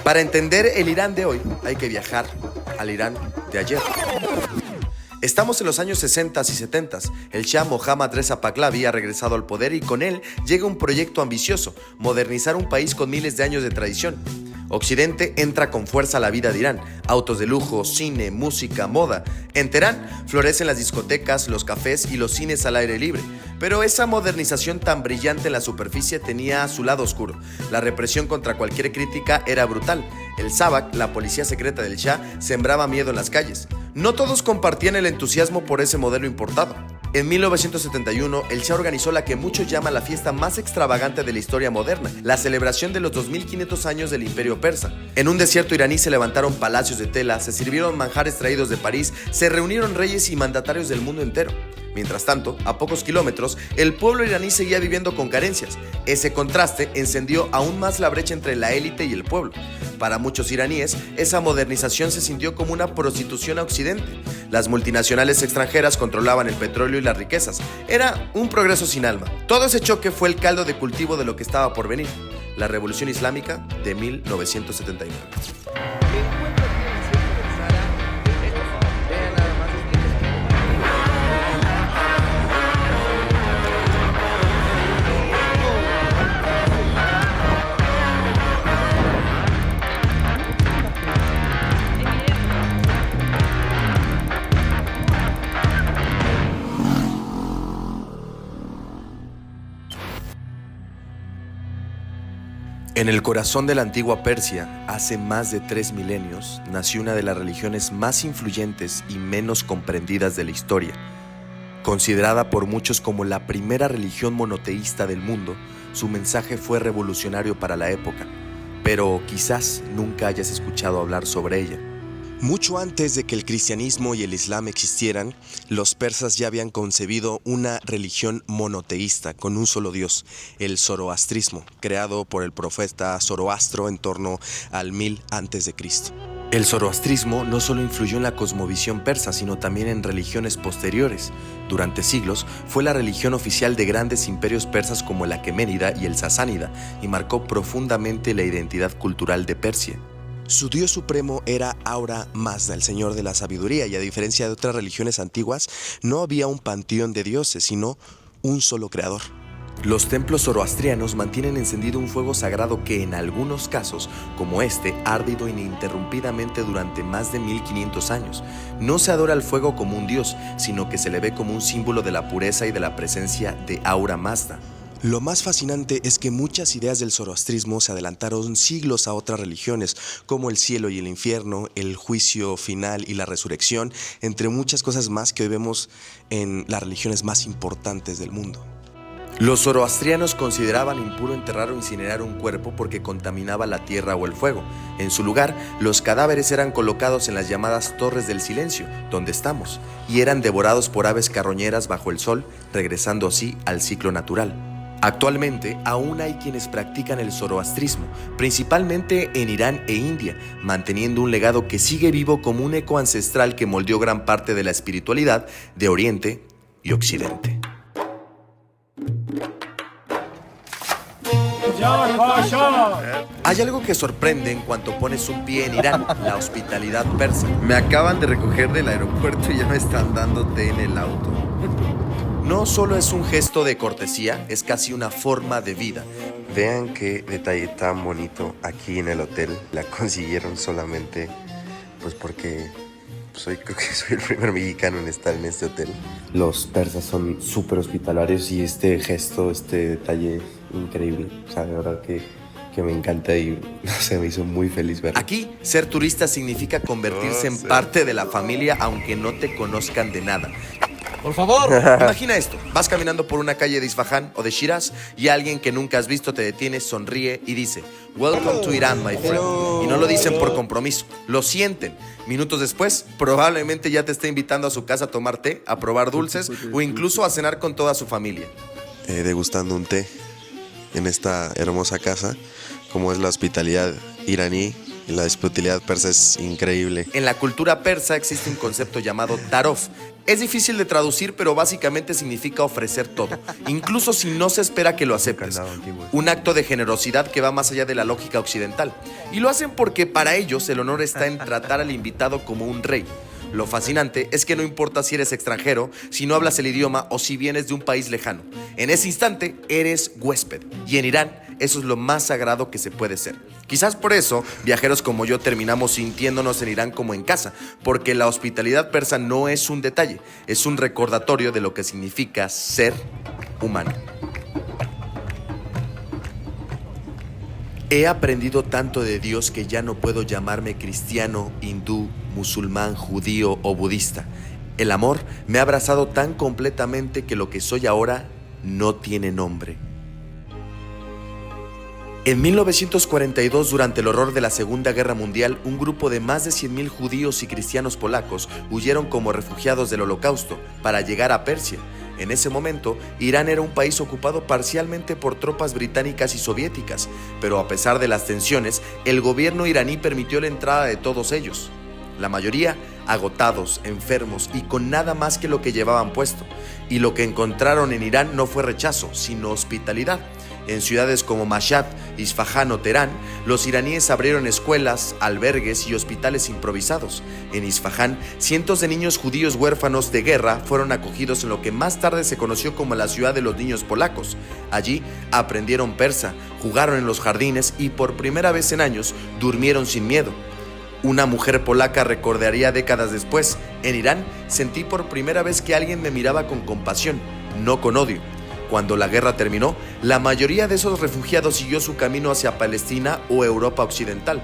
Para entender el Irán de hoy, hay que viajar al Irán de ayer. Estamos en los años 60 y 70. El Shah Mohammad Reza Pahlavi ha regresado al poder y con él llega un proyecto ambicioso: modernizar un país con miles de años de tradición. Occidente entra con fuerza a la vida de Irán. Autos de lujo, cine, música, moda. En Teherán florecen las discotecas, los cafés y los cines al aire libre. Pero esa modernización tan brillante en la superficie tenía su lado oscuro. La represión contra cualquier crítica era brutal. El Savak, la policía secreta del Shah, sembraba miedo en las calles. No todos compartían el entusiasmo por ese modelo importado. En 1971, el Shah organizó la que muchos llaman la fiesta más extravagante de la historia moderna, la celebración de los 2500 años del Imperio Persa. En un desierto iraní se levantaron palacios de tela, se sirvieron manjares traídos de París, se reunieron reyes y mandatarios del mundo entero. Mientras tanto, a pocos kilómetros, el pueblo iraní seguía viviendo con carencias. Ese contraste encendió aún más la brecha entre la élite y el pueblo. Para muchos iraníes, esa modernización se sintió como una prostitución a Occidente. Las multinacionales extranjeras controlaban el petróleo y las riquezas. Era un progreso sin alma. Todo ese choque fue el caldo de cultivo de lo que estaba por venir: la Revolución Islámica de 1979. En el corazón de la antigua Persia, hace más de 3 milenios, nació una de las religiones más influyentes y menos comprendidas de la historia. Considerada por muchos como la primera religión monoteísta del mundo, su mensaje fue revolucionario para la época, pero quizás nunca hayas escuchado hablar sobre ella. Mucho antes de que el cristianismo y el islam existieran, los persas ya habían concebido una religión monoteísta con un solo dios, el zoroastrismo, creado por el profeta Zoroastro en torno al 1000 a.C. El zoroastrismo no solo influyó en la cosmovisión persa, sino también en religiones posteriores. Durante siglos fue la religión oficial de grandes imperios persas como el aqueménida y el sasánida, y marcó profundamente la identidad cultural de Persia. Su dios supremo era Ahura Mazda, el señor de la sabiduría, y a diferencia de otras religiones antiguas, no había un panteón de dioses, sino un solo creador. Los templos zoroastrianos mantienen encendido un fuego sagrado que en algunos casos, como este, ha ardido ininterrumpidamente durante más de 1500 años. No se adora al fuego como un dios, sino que se le ve como un símbolo de la pureza y de la presencia de Ahura Mazda. Lo más fascinante es que muchas ideas del zoroastrismo se adelantaron siglos a otras religiones, como el cielo y el infierno, el juicio final y la resurrección, entre muchas cosas más que hoy vemos en las religiones más importantes del mundo. Los zoroastrianos consideraban impuro enterrar o incinerar un cuerpo porque contaminaba la tierra o el fuego. En su lugar, los cadáveres eran colocados en las llamadas Torres del Silencio, donde estamos, y eran devorados por aves carroñeras bajo el sol, regresando así al ciclo natural. Actualmente, aún hay quienes practican el zoroastrismo, principalmente en Irán e India, manteniendo un legado que sigue vivo como un eco ancestral que moldeó gran parte de la espiritualidad de Oriente y Occidente. Hay algo que sorprende en cuanto pones un pie en Irán: la hospitalidad persa. Me acaban de recoger del aeropuerto y ya me están dando té en el auto. No solo es un gesto de cortesía, es casi una forma de vida. Vean qué detalle tan bonito aquí en el hotel. La consiguieron solamente pues porque creo que soy el primer mexicano en estar en este hotel. Los persas son súper hospitalarios y este gesto, este detalle increíble. O sea, de verdad que me encanta y no sé, me hizo muy feliz verlo. Aquí, ser turista significa convertirse en parte de la familia aunque no te conozcan de nada. Por favor. Imagina esto: vas caminando por una calle de Isfahán o de Shiraz y alguien que nunca has visto te detiene, sonríe y dice "Welcome to Iran, my friend". Y no lo dicen por compromiso, lo sienten. Minutos después, probablemente ya te esté invitando a su casa a tomar té, a probar dulces o incluso a cenar con toda su familia. Degustando un té en esta hermosa casa, como es la hospitalidad iraní. La hospitalidad persa es increíble. En la cultura persa existe un concepto llamado tarof, Es difícil de traducir, pero básicamente significa ofrecer todo, incluso si no se espera que lo aceptes. Un acto de generosidad que va más allá de la lógica occidental. Y lo hacen porque para ellos el honor está en tratar al invitado como un rey. Lo fascinante es que no importa si eres extranjero, si no hablas el idioma o si vienes de un país lejano. En ese instante eres huésped. Y en Irán eso es lo más sagrado que se puede ser. Quizás por eso viajeros como yo terminamos sintiéndonos en Irán como en casa, porque la hospitalidad persa no es un detalle, es un recordatorio de lo que significa ser humano. He aprendido tanto de Dios que ya no puedo llamarme cristiano, hindú, musulmán, judío o budista. El amor me ha abrazado tan completamente que lo que soy ahora no tiene nombre. En 1942, durante el horror de la Segunda Guerra Mundial, un grupo de más de 100,000 judíos y cristianos polacos huyeron como refugiados del Holocausto para llegar a Persia. En ese momento, Irán era un país ocupado parcialmente por tropas británicas y soviéticas, pero a pesar de las tensiones, el gobierno iraní permitió la entrada de todos ellos. La mayoría agotados, enfermos y con nada más que lo que llevaban puesto. Y lo que encontraron en Irán no fue rechazo, sino hospitalidad. En ciudades como Mashhad, Isfahán o Teherán, los iraníes abrieron escuelas, albergues y hospitales improvisados. En Isfahán, cientos de niños judíos huérfanos de guerra fueron acogidos en lo que más tarde se conoció como la ciudad de los niños polacos. Allí aprendieron persa, jugaron en los jardines y por primera vez en años durmieron sin miedo. Una mujer polaca recordaría décadas después: en Irán sentí por primera vez que alguien me miraba con compasión, no con odio. Cuando la guerra terminó, la mayoría de esos refugiados siguió su camino hacia Palestina o Europa Occidental,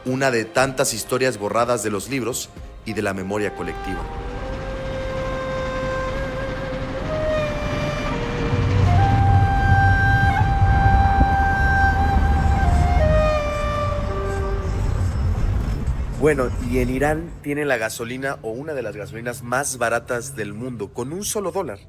una de tantas historias borradas de los libros y de la memoria colectiva. Bueno, y en Irán tienen la gasolina o una de las gasolinas más baratas del mundo. Con un solo dólar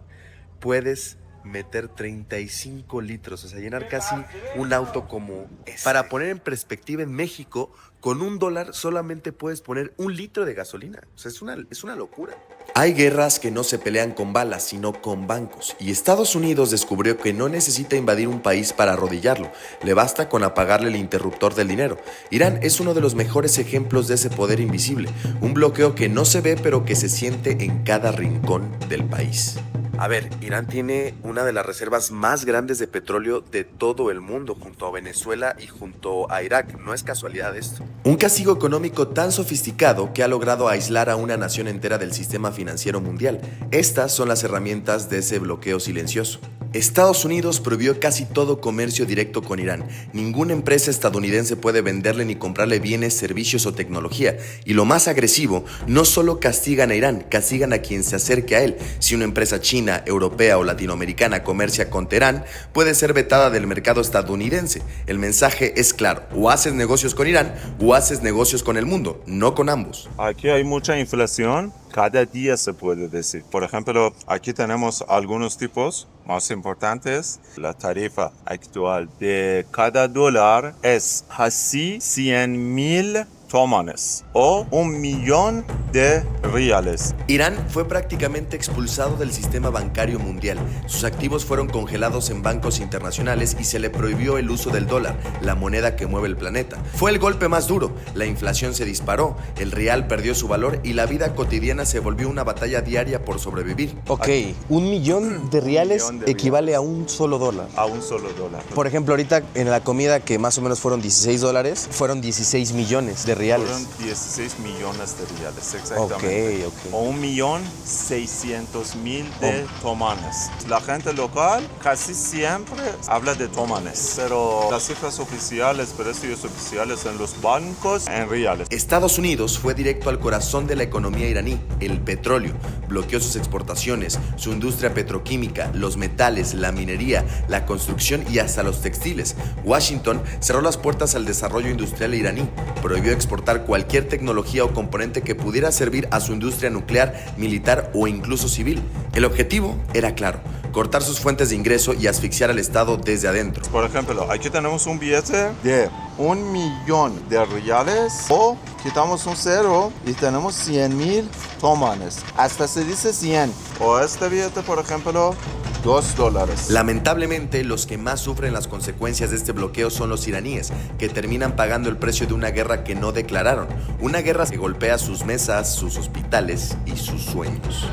puedes meter 35 litros, o sea, llenar casi un auto como este. Para poner en perspectiva, en México, con un dólar solamente puedes poner 1 litro de gasolina. O sea, es una locura. Hay guerras que no se pelean con balas, sino con bancos. Y Estados Unidos descubrió que no necesita invadir un país para arrodillarlo. Le basta con apagarle el interruptor del dinero. Irán es uno de los mejores ejemplos de ese poder invisible. Un bloqueo que no se ve, pero que se siente en cada rincón del país. A ver, Irán tiene una de las reservas más grandes de petróleo de todo el mundo, junto a Venezuela y junto a Irak. No es casualidad esto. Un castigo económico tan sofisticado que ha logrado aislar a una nación entera del sistema financiero mundial. Estas son las herramientas de ese bloqueo silencioso. Estados Unidos prohibió casi todo comercio directo con Irán. Ninguna empresa estadounidense puede venderle ni comprarle bienes, servicios o tecnología. Y lo más agresivo, no solo castigan a Irán, castigan a quien se acerque a él. Si una empresa china, europea o latinoamericana comercia con Teherán, puede ser vetada del mercado estadounidense. El mensaje es claro: o haces negocios con Irán o haces negocios con el mundo, no con ambos. Aquí hay mucha inflación. Cada día se puede decir. Por ejemplo, aquí tenemos algunos tipos más importantes. La tarifa actual de cada dólar es casi 100,000 tomanes o 1,000,000 de reales. Irán fue prácticamente expulsado del sistema bancario mundial. Sus activos fueron congelados en bancos internacionales y se le prohibió el uso del dólar, la moneda que mueve el planeta. Fue el golpe más duro. La inflación se disparó, el rial perdió su valor y la vida cotidiana se volvió una batalla diaria por sobrevivir. Ok, 1,000,000 de reales equivale a un solo dólar. A un solo dólar. Por ejemplo, ahorita en la comida, que más o menos fueron $16, fueron 16 millones de reales. Fueron 16 millones de reales, exactamente. Ok. O 1,600,000 de tomanes. La gente local casi siempre habla de tomanes, pero las cifras oficiales, precios oficiales en los bancos, en reales. Estados Unidos fue directo al corazón de la economía iraní, el petróleo. Bloqueó sus exportaciones, su industria petroquímica, los metales, la minería, la construcción y hasta los textiles. Washington cerró las puertas al desarrollo industrial iraní, prohibió exportar cualquier tecnología o componente que pudiera servir a su industria nuclear, militar o incluso civil. El objetivo era claro: cortar sus fuentes de ingreso y asfixiar al Estado desde adentro. Por ejemplo, aquí tenemos un billete de 1 millón de reales o quitamos un cero y tenemos 100,000 tomanes. Hasta se dice 100. O este billete, por ejemplo, $2. Lamentablemente, los que más sufren las consecuencias de este bloqueo son los iraníes, que terminan pagando el precio de una guerra que no declararon. Una guerra que golpea sus mesas, sus hospitales y sus sueños.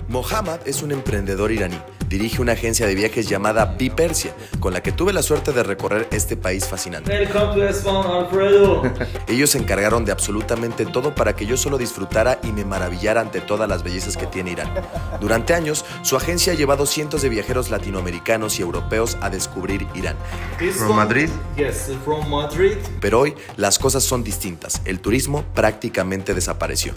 Mohammad es un emprendedor iraní. Dirige una agencia de viajes llamada Persia, con la que tuve la suerte de recorrer este país fascinante. Welcome to Esfahan, Alfredo. Ellos se encargaron de absolutamente todo para que yo solo disfrutara y me maravillara ante todas las bellezas que tiene Irán. Durante años, su agencia ha llevado cientos de viajeros latinoamericanos y europeos a descubrir Irán. ¿From Madrid? Yes, from Madrid. Pero hoy las cosas son distintas. El turismo prácticamente desapareció.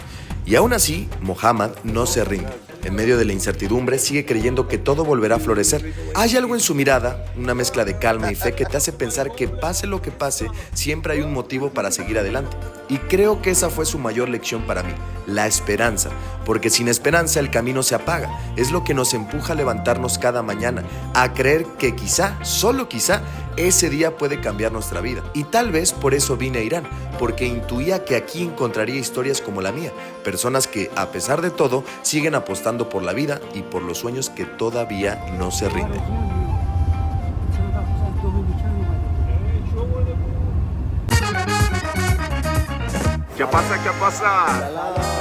Y aún así, Mohammad no se rinde. En medio de la incertidumbre, sigue creyendo que todo volverá a florecer. Hay algo en su mirada, una mezcla de calma y fe que te hace pensar que pase lo que pase, siempre hay un motivo para seguir adelante. Y creo que esa fue su mayor lección para mí, la esperanza. Porque sin esperanza el camino se apaga. Es lo que nos empuja a levantarnos cada mañana, a creer que quizá, solo quizá, ese día puede cambiar nuestra vida. Y tal vez por eso vine a Irán, porque intuía que aquí encontraría historias como la mía. Personas que, a pesar de todo, siguen apostando por la vida y por los sueños que todavía no se rinden. ¿Qué pasa? ¿Qué pasa?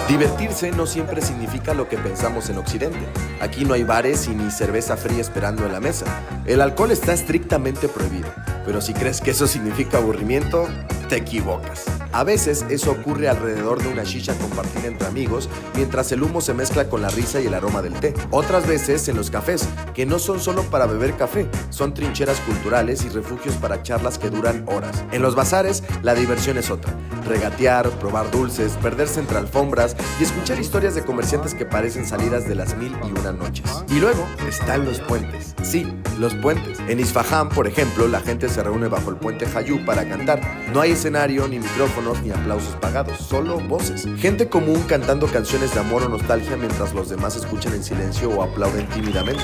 Divertirse no siempre significa lo que pensamos en Occidente. Aquí no hay bares y ni cerveza fría esperando en la mesa. El alcohol está estrictamente prohibido, pero si crees que eso significa aburrimiento, te equivocas. A veces eso ocurre alrededor de una shisha compartida entre amigos, mientras el humo se mezcla con la risa y el aroma del té. Otras veces en los cafés, que no son solo para beber café, son trincheras culturales y refugios para charlas que duran horas. En los bazares, la diversión es otra. Regatear, probar dulces, perderse entre alfombras y escuchar historias de comerciantes que parecen salidas de las 1001 noches. Y luego están los puentes. Sí, los puentes. En Isfahán, por ejemplo, la gente se reúne bajo el puente Hayú para cantar. No hay escenario, ni micrófonos, ni aplausos pagados, solo voces. Gente común cantando canciones de amor o nostalgia mientras los demás escuchan en silencio o aplauden tímidamente.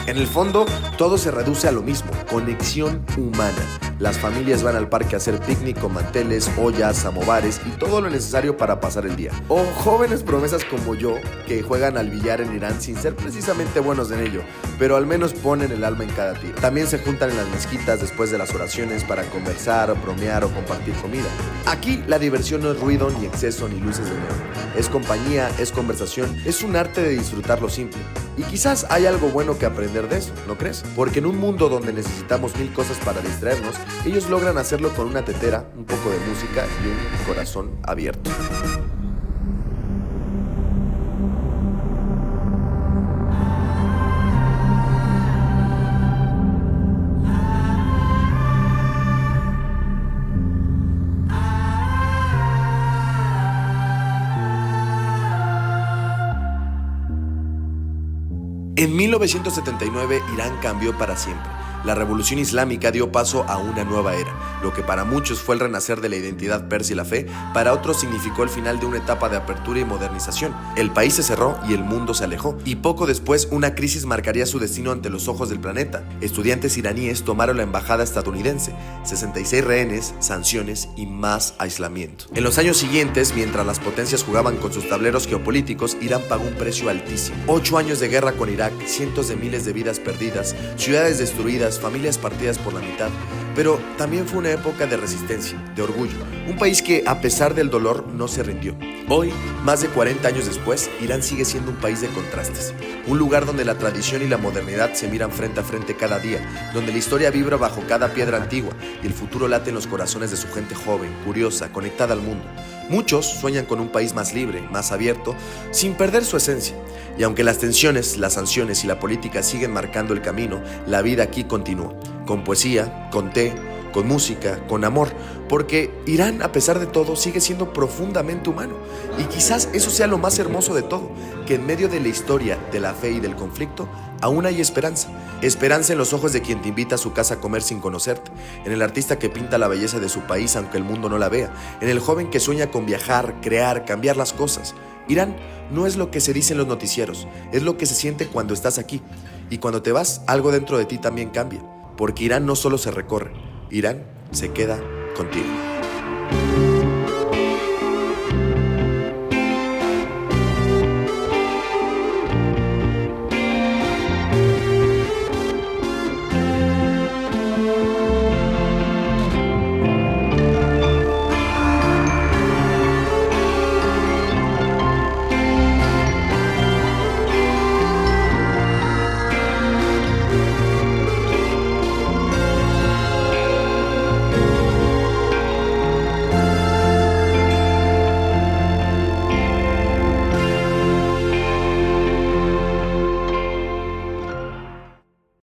En el fondo, todo se reduce a lo mismo, conexión humana. Las familias van al parque a hacer picnic con manteles, ollas, samovares y todo lo necesario para pasar el día. O jóvenes promesas como yo, que juegan al billar en Irán sin ser precisamente buenos en ello, pero al menos ponen el alma en cada tiro. También se juntan en las mezquitas después de las oraciones para conversar, bromear o compartir comida. Aquí la diversión no es ruido, ni exceso, ni luces de neón. Es compañía, es conversación, es un arte de disfrutar lo simple. Y quizás hay algo bueno que aprender de eso, ¿no crees? Porque en un mundo donde necesitamos 1000 cosas para distraernos, ellos logran hacerlo con una tetera, un poco de música y un corazón abierto. En 1979, Irán cambió para siempre. La revolución islámica dio paso a una nueva era. Lo que para muchos fue el renacer de la identidad persa y la fe, para otros significó el final de una etapa de apertura y modernización. El país se cerró y el mundo se alejó. Y poco después, una crisis marcaría su destino ante los ojos del planeta. Estudiantes iraníes tomaron la embajada estadounidense, 66 rehenes, sanciones y más aislamiento. En los años siguientes, mientras las potencias jugaban con sus tableros geopolíticos, Irán pagó un precio altísimo. 8 años de guerra con Irak, cientos de miles de vidas perdidas, ciudades destruidas, familias partidas por la mitad, pero también fue una época de resistencia, de orgullo, un país que a pesar del dolor no se rindió. Hoy, más de 40 años después, Irán sigue siendo un país de contrastes, un lugar donde la tradición y la modernidad se miran frente a frente cada día, donde la historia vibra bajo cada piedra antigua y el futuro late en los corazones de su gente joven, curiosa, conectada al mundo. Muchos sueñan con un país más libre, más abierto, sin perder su esencia. Y aunque las tensiones, las sanciones y la política siguen marcando el camino, la vida aquí continúa. Con poesía, con té, con música, con amor, porque Irán, a pesar de todo, sigue siendo profundamente humano. Y quizás eso sea lo más hermoso de todo, que en medio de la historia, de la fe y del conflicto, aún hay esperanza. Esperanza en los ojos de quien te invita a su casa a comer sin conocerte, en el artista que pinta la belleza de su país aunque el mundo no la vea, en el joven que sueña con viajar, crear, cambiar las cosas. Irán no es lo que se dice en los noticieros, es lo que se siente cuando estás aquí. Y cuando te vas, algo dentro de ti también cambia, porque Irán no solo se recorre, Irán se queda contigo.